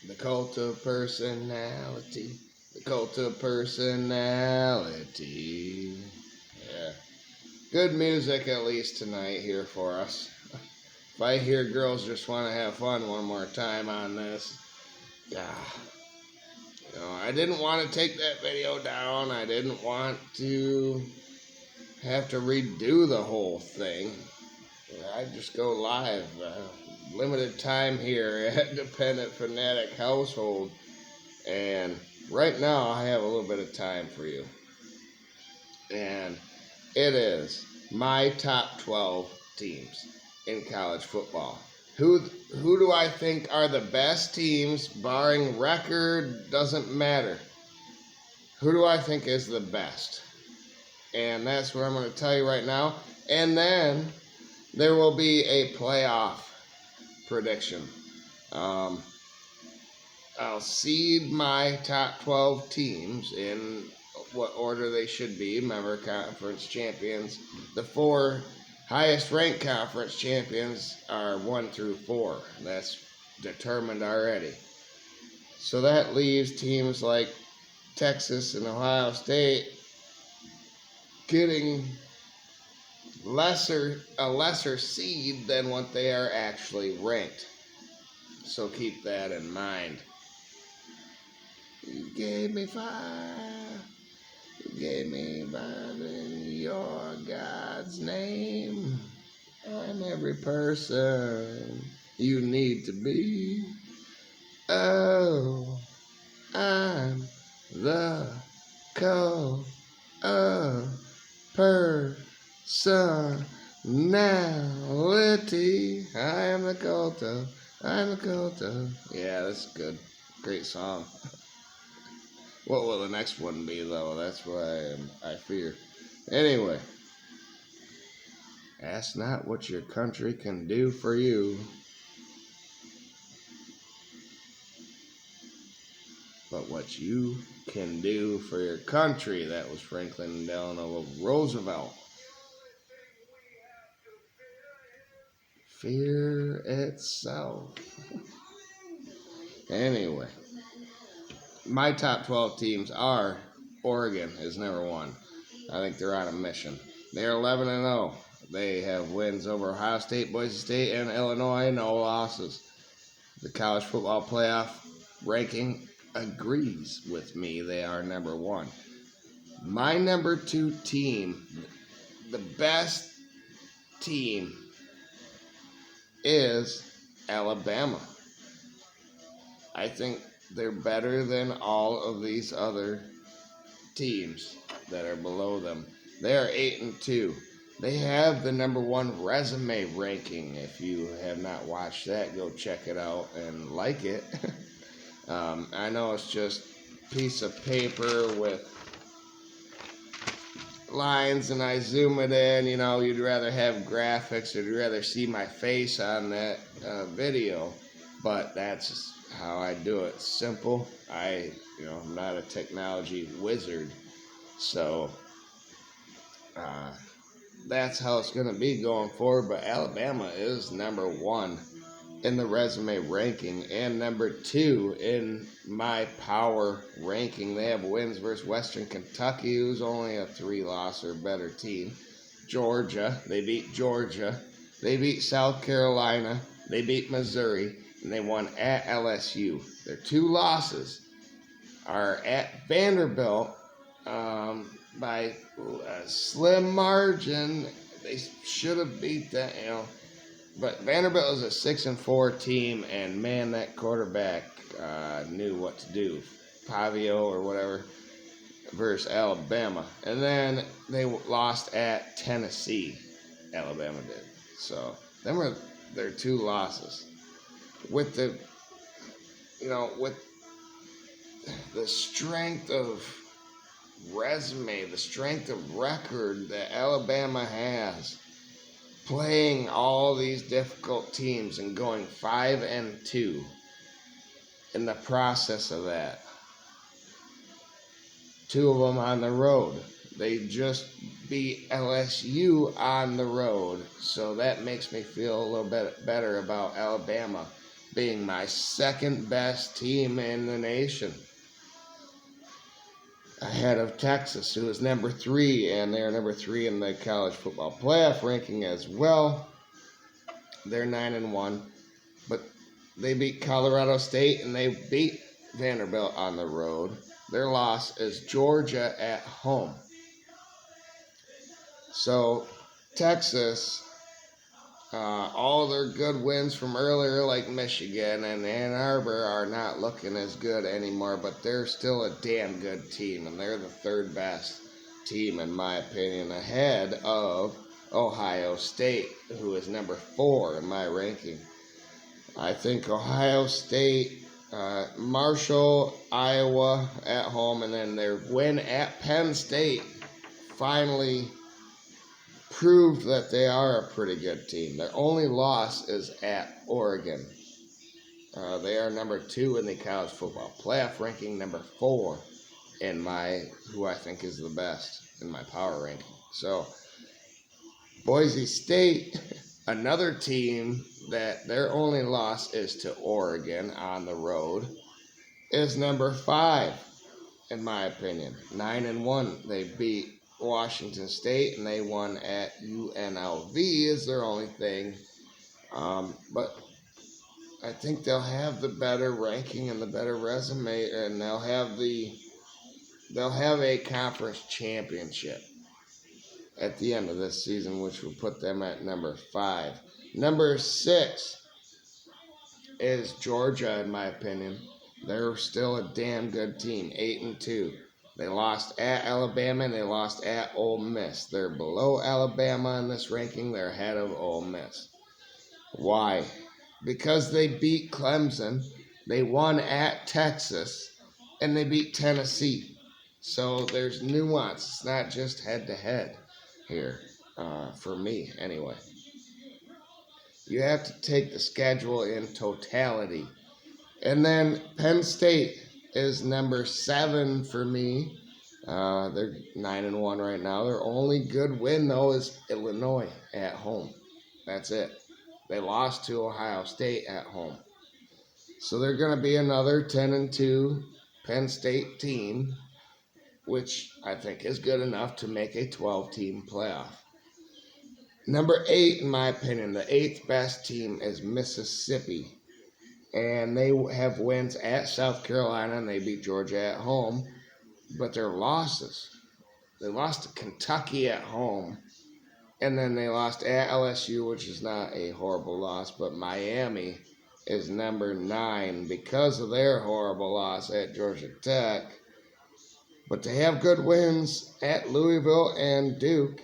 The cult of personality. The cult of personality. Yeah. Good music at least tonight here for us. If I hear girls just want to have fun one more time on this, I didn't want to take that video down. I didn't want to have to redo the whole thing. I'd just go live. Limited time here at Dependent Fanatic Household. And right now I have a little bit of time for you. And it is my top 12 teams in college football. Who do I think are the best teams, barring record, doesn't matter. Who do I think is the best? And that's what I'm going to tell you right now. And then there will be a playoff prediction. I'll seed my top 12 teams in what order they should be. Remember, conference champions. The 4 highest ranked conference champions are 1 through 4. That's determined already. So that leaves teams like Texas and Ohio State getting a lesser seed than what they are actually ranked. So keep that in mind. You gave me 5. You gave me 5 in your God's name. I'm every person you need to be. Oh, I'm the cult of personality. I'm the cult of. Yeah, that's good. Great song. What will the next one be, though? That's what I fear. Anyway, ask not what your country can do for you, but what you can do for your country. That was Franklin Delano Roosevelt. Fear itself. Anyway, my top 12 teams are Oregon is number 1. I think they're on a mission. They're 11-0. They have wins over Ohio State, Boise State, and Illinois. No losses. The college football playoff ranking agrees with me. They are number 1. My number 2 team, the best team, is Alabama. I think they're better than all of these other teams that are below them. They are 8-2. They have the number 1 resume ranking. If you have not watched that, go check it out and like it. I know it's just a piece of paper with lines and I zoom it in. You'd rather have graphics or you'd rather see my face on that video. But that's how I do it. Simple. I'm not a technology wizard. So that's how it's going to be going forward. But Alabama is number 1 in the resume ranking and number 2 in my power ranking. They have wins versus Western Kentucky, who's only a 3-loss or better team. Georgia, they beat Georgia. They beat South Carolina. They beat Missouri. And they won at LSU. Their 2 losses are at Vanderbilt by a slim margin. They should have beat that, But Vanderbilt is a 6-4 team, and man, that quarterback knew what to do. Pavio or whatever versus Alabama. And then they lost at Tennessee. Alabama did. So them were their 2 losses. With the strength of resume, the strength of record that Alabama has, playing all these difficult teams and going 5-2 in the process of that. 2 of them on the road. They just beat LSU on the road, so that makes me feel a little bit better about Alabama. being my second best team in the nation, ahead of Texas, who is number 3, and they're number 3 in the college football playoff ranking as well. They're 9-1, but they beat Colorado State and they beat Vanderbilt on the road. Their loss is Georgia at home. So Texas, all their good wins from earlier, like Michigan and Ann Arbor, are not looking as good anymore, but they're still a damn good team, and they're the third best team, in my opinion, ahead of Ohio State, who is number 4 in my ranking. I think Ohio State, Marshall, Iowa at home, and then their win at Penn State finally proved that they are a pretty good team. Their only loss is at Oregon. They are number 2 in the college football playoff ranking, number 4 in who I think is the best in my power ranking. So Boise State, another team that their only loss is to Oregon on the road, is number 5 in my opinion. 9-1. They beat Washington State, and they won at UNLV is their only thing. But I think they'll have the better ranking and the better resume, and they'll have a conference championship at the end of this season, which will put them at number 5. Number 6 is Georgia, in my opinion. They're still a damn good team, 8-2. They lost at Alabama and they lost at Ole Miss. They're below Alabama in this ranking. They're ahead of Ole Miss. Why? Because they beat Clemson, they won at Texas, and they beat Tennessee. So there's nuance. It's not just head-to-head here, for me anyway. You have to take the schedule in totality. And then Penn State is number 7 for me. They're 9-1 right now. Their only good win, though, is Illinois at home. That's it. They lost to Ohio State at home. So they're going to be another 10-2 Penn State team, which I think is good enough to make a 12-team playoff. Number 8, in my opinion, the 8th best team is Mississippi. And they have wins at South Carolina, and they beat Georgia at home. But their losses, they lost to Kentucky at home, and then they lost at LSU, which is not a horrible loss, but Miami is number 9 because of their horrible loss at Georgia Tech. But they have good wins at Louisville and Duke.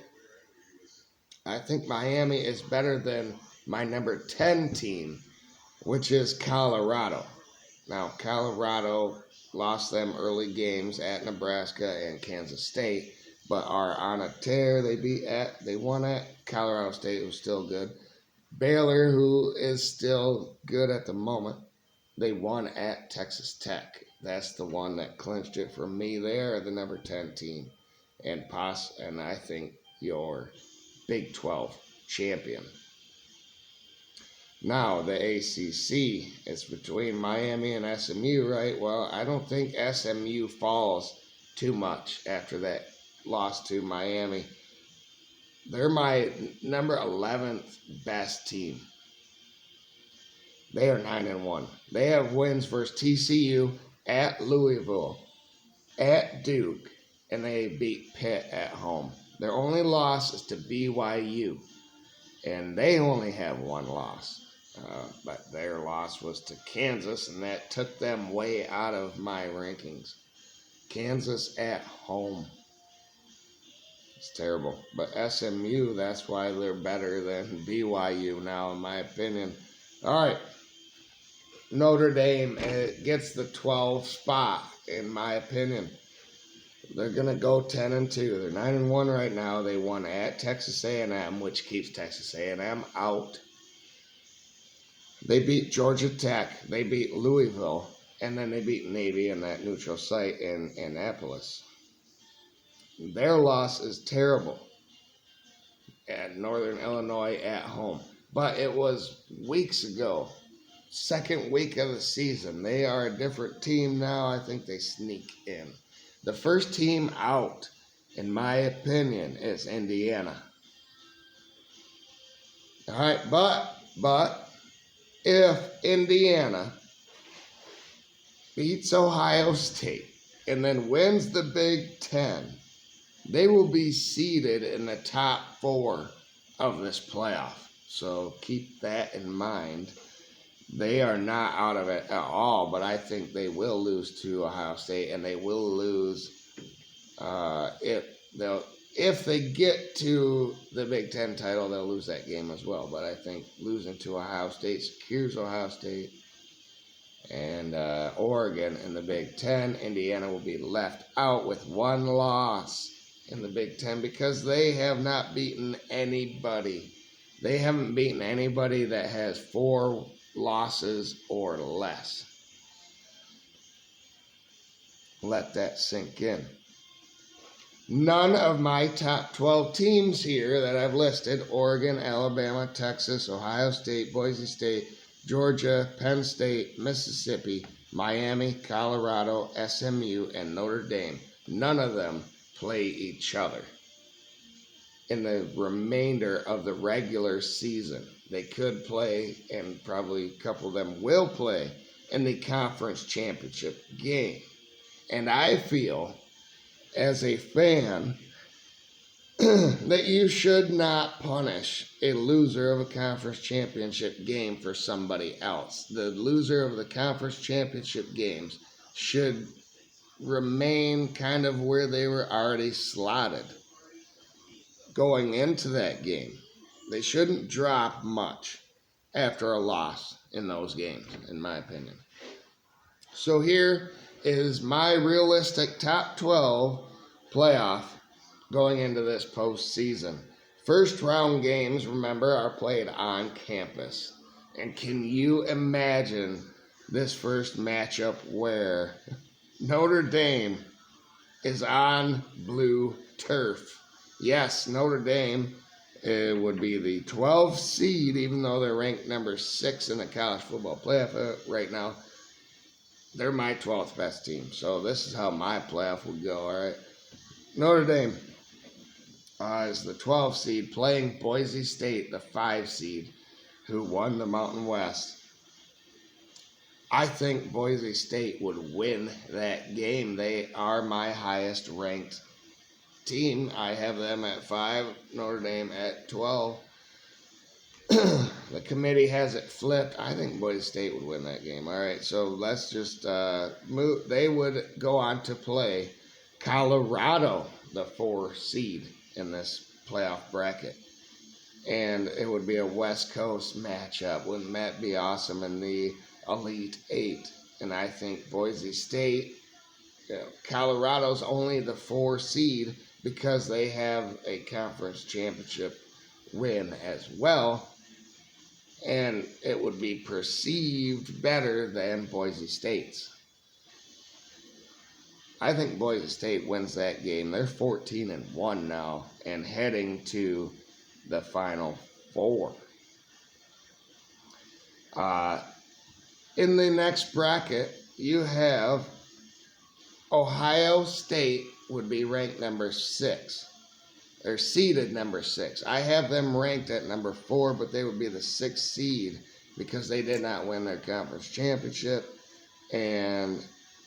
I think Miami is better than my number 10 team, which is Colorado. Now, Colorado lost them early games at Nebraska and Kansas State, but are on a tear. They won at Colorado State, who's still good. Baylor, who is still good at the moment, they won at Texas Tech. That's the one that clinched it for me. They are the number 10 team, and I think your Big 12 champion. Now, the ACC is between Miami and SMU, right? Well, I don't think SMU falls too much after that loss to Miami. They're my number 11th best team. They are 9-1. They have wins versus TCU, at Louisville, at Duke, and they beat Pitt at home. Their only loss is to BYU, and they only have one loss. But their loss was to Kansas, and that took them way out of my rankings. Kansas at home. It's terrible. But SMU, that's why they're better than BYU now, in my opinion. All right. Notre Dame gets the 12th spot, in my opinion. They're going to go 10-2. They're 9-1 right now. They won at Texas A&M, which keeps Texas A&M out. They beat Georgia Tech, they beat Louisville, and then they beat Navy in that neutral site in Annapolis. Their loss is terrible at Northern Illinois at home. But it was weeks ago. second week of the season. They are a different team now. I think they sneak in. The first team out, in my opinion, is Indiana. All right, but if Indiana beats Ohio State and then wins the Big Ten, they will be seeded in the top 4 of this playoff. So keep that in mind. They are not out of it at all, but I think they will lose to Ohio State, and they will lose if they get to the Big Ten title, they'll lose that game as well. But I think losing to Ohio State secures Ohio State and Oregon in the Big Ten. Indiana will be left out with 1 loss in the Big Ten because they have not beaten anybody. They haven't beaten anybody that has 4 losses or less. Let that sink in. None of my top 12 teams here that I've listed, Oregon, Alabama, Texas, Ohio State, Boise State, Georgia, Penn State, Mississippi, Miami, Colorado, SMU, and Notre Dame, none of them play each other in the remainder of the regular season. They could play, and probably a couple of them will play, in the conference championship game. And I feel, as a fan, that you should not punish a loser of a conference championship game for somebody else. The loser of the conference championship games should remain kind of where they were already slotted going into that game. They shouldn't drop much after a loss in those games, in my opinion. So here is my realistic top 12 playoff going into this postseason. First round games, remember, are played on campus. And can you imagine this first matchup where Notre Dame is on blue turf? Yes, Notre Dame would be the 12th seed, even though they're ranked number 6 in the college football playoff right now. They're my 12th best team. So this is how my playoff would go, all right? Notre Dame is the 12th seed playing Boise State, the 5 seed, who won the Mountain West. I think Boise State would win that game. They are my highest ranked team. I have them at 5, Notre Dame at 12. The committee has it flipped. I think Boise State would win that game. All right, so let's just move. They would go on to play Colorado, the 4 seed in this playoff bracket. And it would be a West Coast matchup. Wouldn't that be awesome in the Elite 8? And I think Boise State, Colorado's only the 4 seed because they have a conference championship win as well. And it would be perceived better than Boise State's. I think Boise State wins that game. They're 14-1 now and heading to the Final Four. In the next bracket, you have Ohio State would be ranked number 6. They're seeded number 6. I have them ranked at number 4, but they would be the 6th seed because they did not win their conference championship. And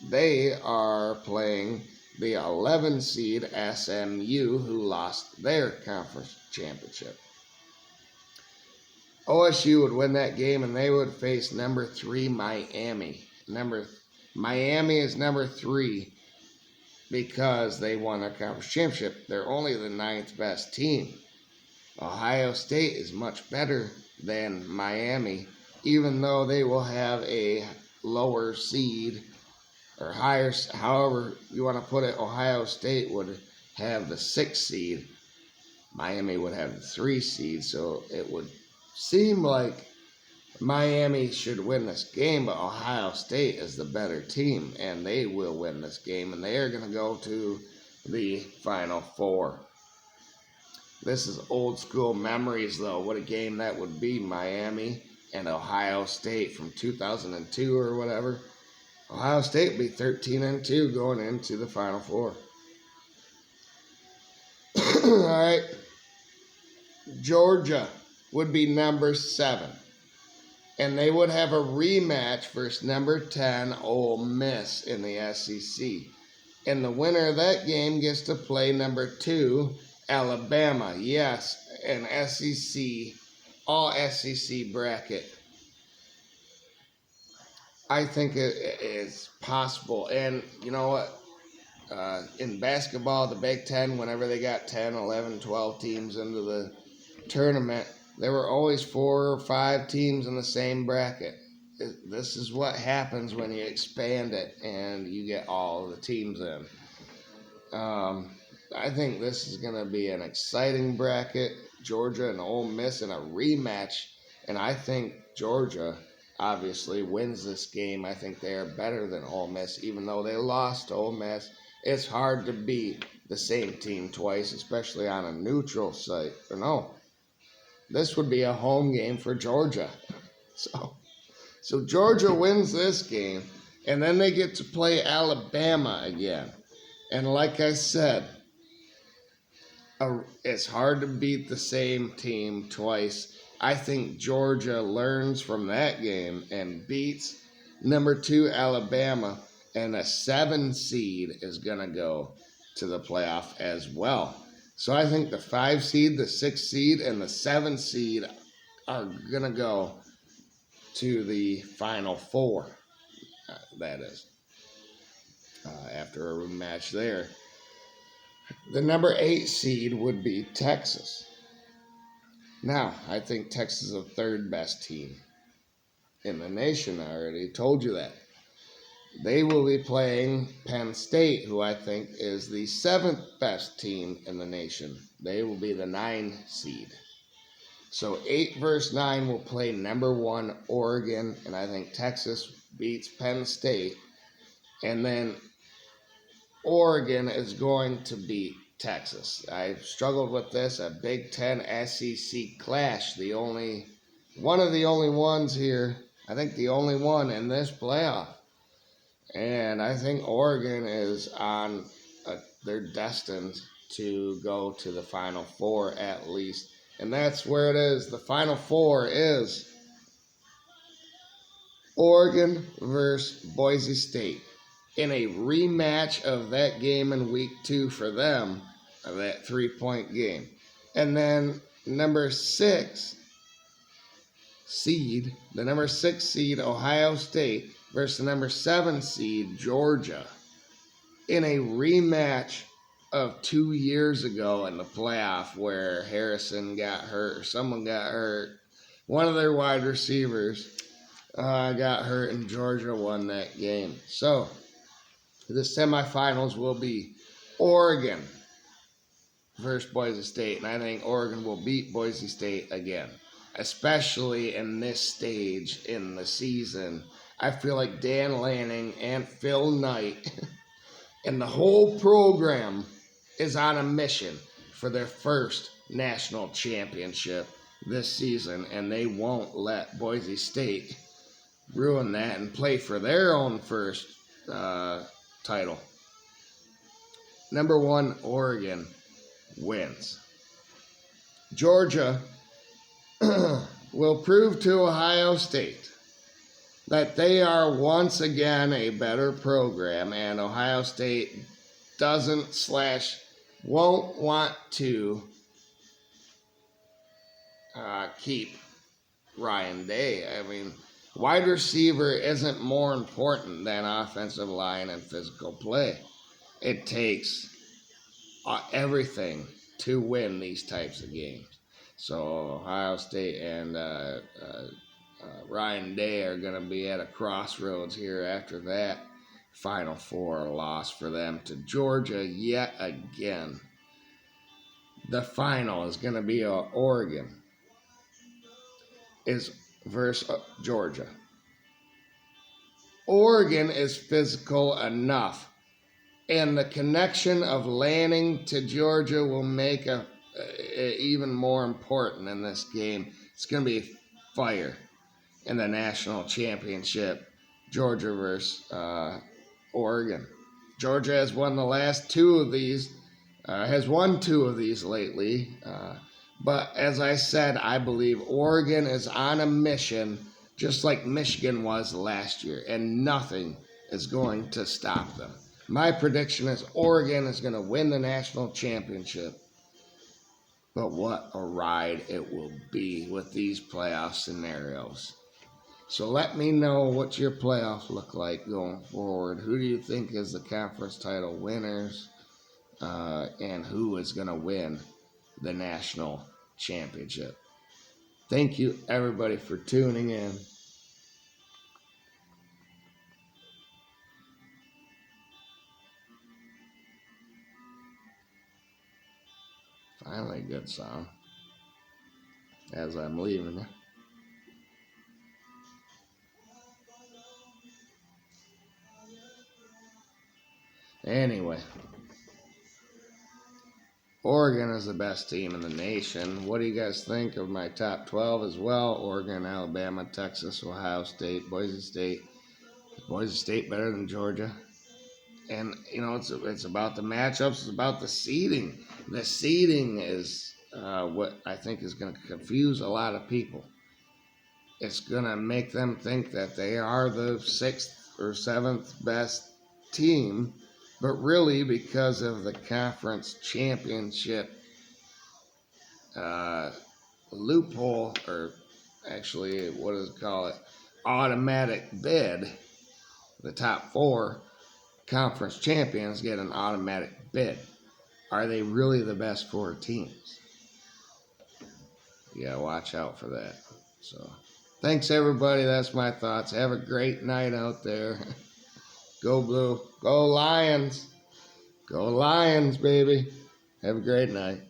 they are playing the 11 seed SMU, who lost their conference championship. OSU would win that game, and they would face number 3 Miami. Miami is number 3 because they won their conference championship. They're only the 9th best team. Ohio State is much better than Miami, even though they will have a lower seed or higher, however you want to put it. Ohio State would have the 6th seed. Miami would have the 3 seed, so it would seem like Miami should win this game, but Ohio State is the better team, and they will win this game, and they are going to go to the Final Four. This is old school memories, though. What a game that would be, Miami and Ohio State from 2002 or whatever. Ohio State would be 13-2 going into the Final Four. All right. Georgia would be number 7. And they would have a rematch versus number 10 Ole Miss in the SEC. And the winner of that game gets to play number 2 Alabama. Yes, an SEC, all SEC bracket. I think it is possible. And you know what? In basketball, the Big Ten, whenever they got 10, 11, 12 teams into the tournament, there were always 4 or 5 teams in the same bracket. This is what happens when you expand it and you get all the teams in. I think this is going to be an exciting bracket. Georgia and Ole Miss in a rematch. And I think Georgia obviously wins this game. I think they are better than Ole Miss, even though they lost to Ole Miss. It's hard to beat the same team twice, especially on a neutral site. Or no, this would be a home game for Georgia. So Georgia wins this game, and then they get to play Alabama again. And like I said, it's hard to beat the same team twice. I think Georgia learns from that game and beats number 2 Alabama, and a 7 seed is going to go to the playoff as well. So I think the 5 seed, the 6 seed, and the 7 seed are going to go to the Final Four, that is, after a rematch there. The number 8 seed would be Texas. Now, I think Texas is the 3rd best team in the nation. I already told you that. They will be playing Penn State, who I think is the 7th best team in the nation. They will be the 9 seed. So 8 versus 9 will play number 1 Oregon, and I think Texas beats Penn State. And then Oregon is going to beat Texas. I've struggled with this, a Big Ten SEC clash. One of the only ones here, I think the only one in this playoff. And I think Oregon is they're destined to go to the Final Four at least. And that's where it is. The Final Four is Oregon versus Boise State in a rematch of that game in week 2 for them, of that 3-point game. And then number 6 seed, the number 6 seed Ohio State versus the number 7 seed Georgia in a rematch of 2 years ago in the playoff where Harrison got hurt, or someone got hurt. One of their wide receivers got hurt, and Georgia won that game. So the semifinals will be Oregon versus Boise State, and I think Oregon will beat Boise State again, especially in this stage in the season. I feel like Dan Lanning and Phil Knight and the whole program is on a mission for their first national championship this season, and they won't let Boise State ruin that and play for their own first title. Number 1, Oregon wins. Georgia will prove to Ohio State that they are once again a better program, and Ohio State won't want to keep Ryan Day. I mean, wide receiver isn't more important than offensive line and physical play. It takes everything to win these types of games. So Ohio State and Ryan Day are going to be at a crossroads here after that Final Four loss for them to Georgia yet again. The final is going to be Oregon versus Georgia. Oregon is physical enough, and the connection of Lanning to Georgia will make even more important in this game. It's going to be fire. in the national championship, Georgia versus Oregon. Georgia has won the last two of these, has won two of these lately. But as I said, I believe Oregon is on a mission, just like Michigan was last year, and nothing is going to stop them. My prediction is Oregon is going to win the national championship. But what a ride it will be with these playoff scenarios. So let me know what your playoffs look like going forward. Who do you think is the conference title winners? And who is going to win the national championship? Thank you, everybody, for tuning in. Finally, a good song as I'm leaving you. Anyway, Oregon is the best team in the nation. What do you guys think of my top 12 as well? Oregon, Alabama, Texas, Ohio State, Boise State. Is Boise State better than Georgia? And, you know, it's about the matchups. It's about the seeding. The seeding is what I think is going to confuse a lot of people. It's going to make them think that they are the 6th or 7th best team, but really because of the conference championship loophole, or actually, what does it call it? Automatic bid. The top 4 conference champions get an automatic bid. Are they really the best 4 teams? Yeah, watch out for that. So, thanks everybody. That's my thoughts. Have a great night out there. Go Blue. Go Lions. Go Lions, baby. Have a great night.